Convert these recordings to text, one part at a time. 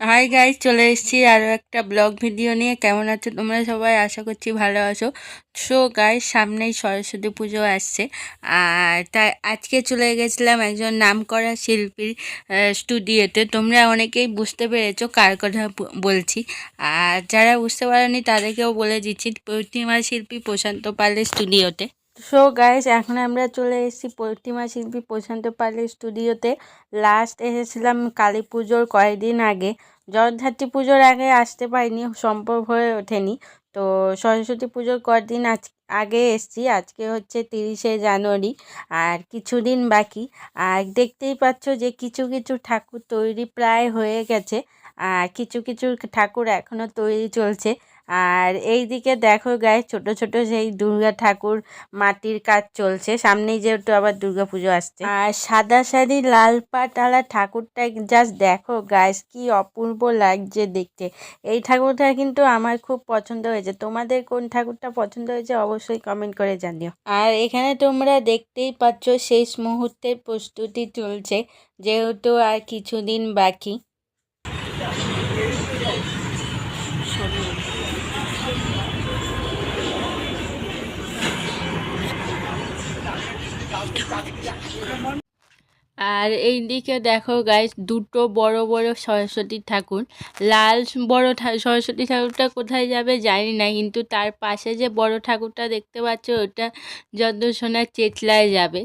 Hi guys, চলে এসেছি আরও একটা ব্লগ ভিডিও নিয়ে। কেমন আছো তোমরা সবাই? আশা করছি ভালো আছো। সো গাইস, সামনেই সরস্বতী পুজো আসছে, আর তাই আজকে চলে গেছিলাম একজন নামকরা শিল্পীর স্টুডিওতে। তোমরা অনেকেই বুঝতে পেরেছো কার কথা বলছি, আর যারা বুঝতে পারোনি তাদেরকেও বলে দিচ্ছি, প্রতিমা শিল্পী প্রশান্ত পালের স্টুডিওতে। সো গাইস, এখন আমরা চলে এসেছি প্রতিমা শিল্পী প্রশান্ত পালের স্টুডিওতে। লাস্ট এসেছিলাম কালী পুজোর কয়েকদিন আগে। জগদ্ধাত্রী পুজোর আগে আসতে পারিনি, সম্ভব হয়ে ওঠেনি। তো সরস্বতী পুজোর কয়েকদিন আগে এসেছি। আজকে হচ্ছে 30শে জানুয়ারি, আর কিছুদিন বাকি। আর দেখতেই পাচ্ছ যে কিছু কিছু ঠাকুর তৈরি প্রায় হয়ে গেছে, আর কিছু কিছু ঠাকুর এখনও তৈরি চলছে। আর এই দিকে দেখো গায়ে ছোট ছোট সেই দুর্গা ঠাকুর মাটির কাজ চলছে। সামনেই যেহেতু আবার দুর্গা পুজো আসছে, আর সাদা শাড়ি লাল পাটালা ঠাকুরটা জাস্ট দেখো গাইস, কি অপূর্ব লাগছে দেখতে। এই ঠাকুরটা কিন্তু আমার খুব পছন্দ হয়েছে। তোমাদের কোন ঠাকুরটা পছন্দ হয়েছে অবশ্যই কমেন্ট করে জানিও। আর এখানে তোমরা দেখতেই পাচ্ছ শেষ মুহূর্তের প্রস্তুতি চলছে, যেহেতু আর কিছুদিন বাকি। আর এই দিকে দেখো গাইস, দুটো বড় বড় সরস্বতী ঠাকুর। লাল বড় সরস্বতী ঠাকুরটা কোথায় যাবে জানি না, কিন্তু তার পাশে যে বড় ঠাকুরটা দেখতে পাচ্ছ ওটা যত সোনা চেতলায় যাবে।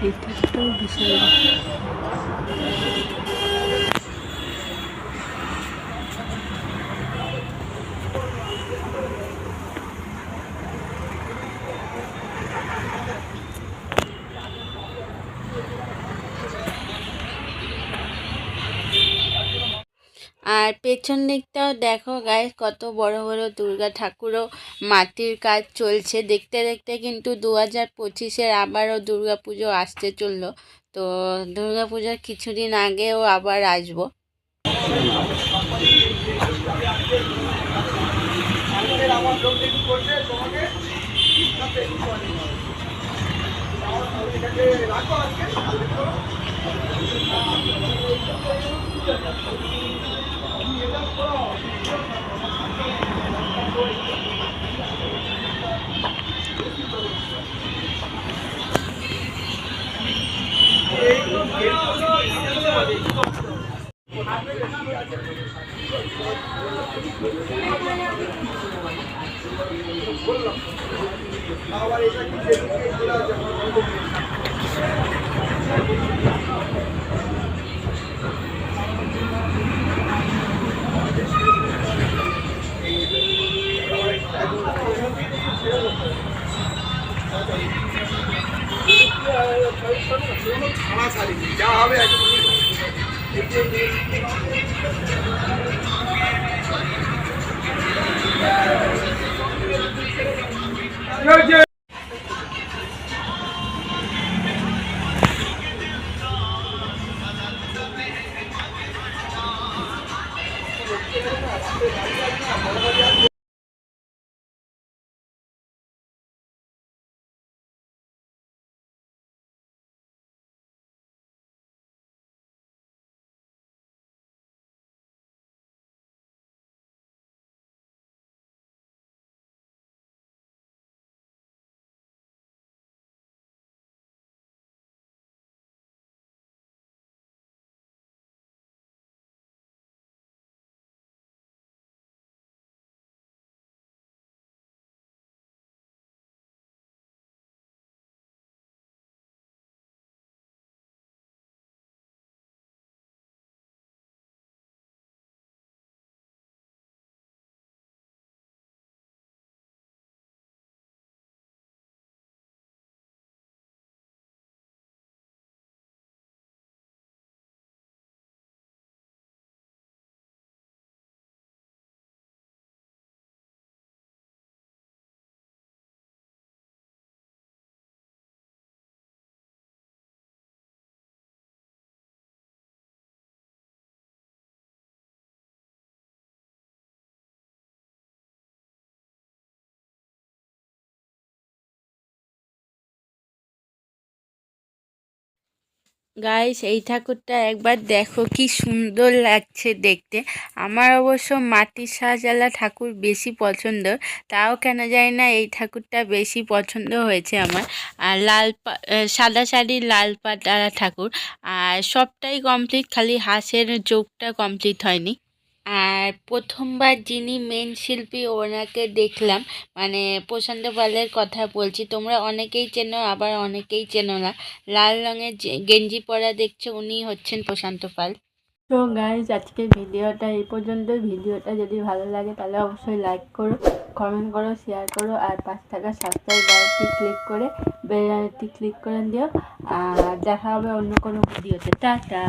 এটা তো বিশাল। আর পেছন দিকটাও দেখো গাইস, কত বড় বড় দুর্গা ঠাকুরও মাটির কাজ চলছে। দেখতে দেখতে কিন্তু 2025-এর আবারও দুর্গা পুজো আসতে চললো। তো দুর্গা পুজোর কিছুদিন আগেও আবার আসবো। যা হবে গাইস এই ঠাকুরটা একবার দেখো কি সুন্দর লাগছে দেখতে। আমার অবশ্য মাটির সাজালা ঠাকুর বেশি পছন্দ, তাও কেন জানি না এই ঠাকুরটা বেশি পছন্দ হয়েছে আমার। আর সাদা শাড়ি লাল পাতারা ঠাকুর, আর সবটাই কমপ্লিট, খালি হাঁসের চোখটা কমপ্লিট হয়নি। আর প্রথমবার যিনি মেন শিল্পী ওনাকে দেখলাম, মানে প্রশান্ত পালের কথা বলছি, তোমরা অনেকেই চেনো আবার অনেকেই চেনো না। লাল রঙের গেঞ্জি পরা দেখছো, উনি হচ্ছেন প্রশান্ত পাল। তো গাইজ আজকের ভিডিওটা এই পর্যন্ত। ভিডিওটা যদি ভালো লাগে তাহলে অবশ্যই লাইক করো, কমেন্ট করো, শেয়ার করো, আর পাশে থাকা সাবস্ক্রাইব বাটনটি ক্লিক করে বেল আইকনটি ক্লিক করে দিও। আর দেখা হবে অন্য কোনো ভিডিওতে। টাটা।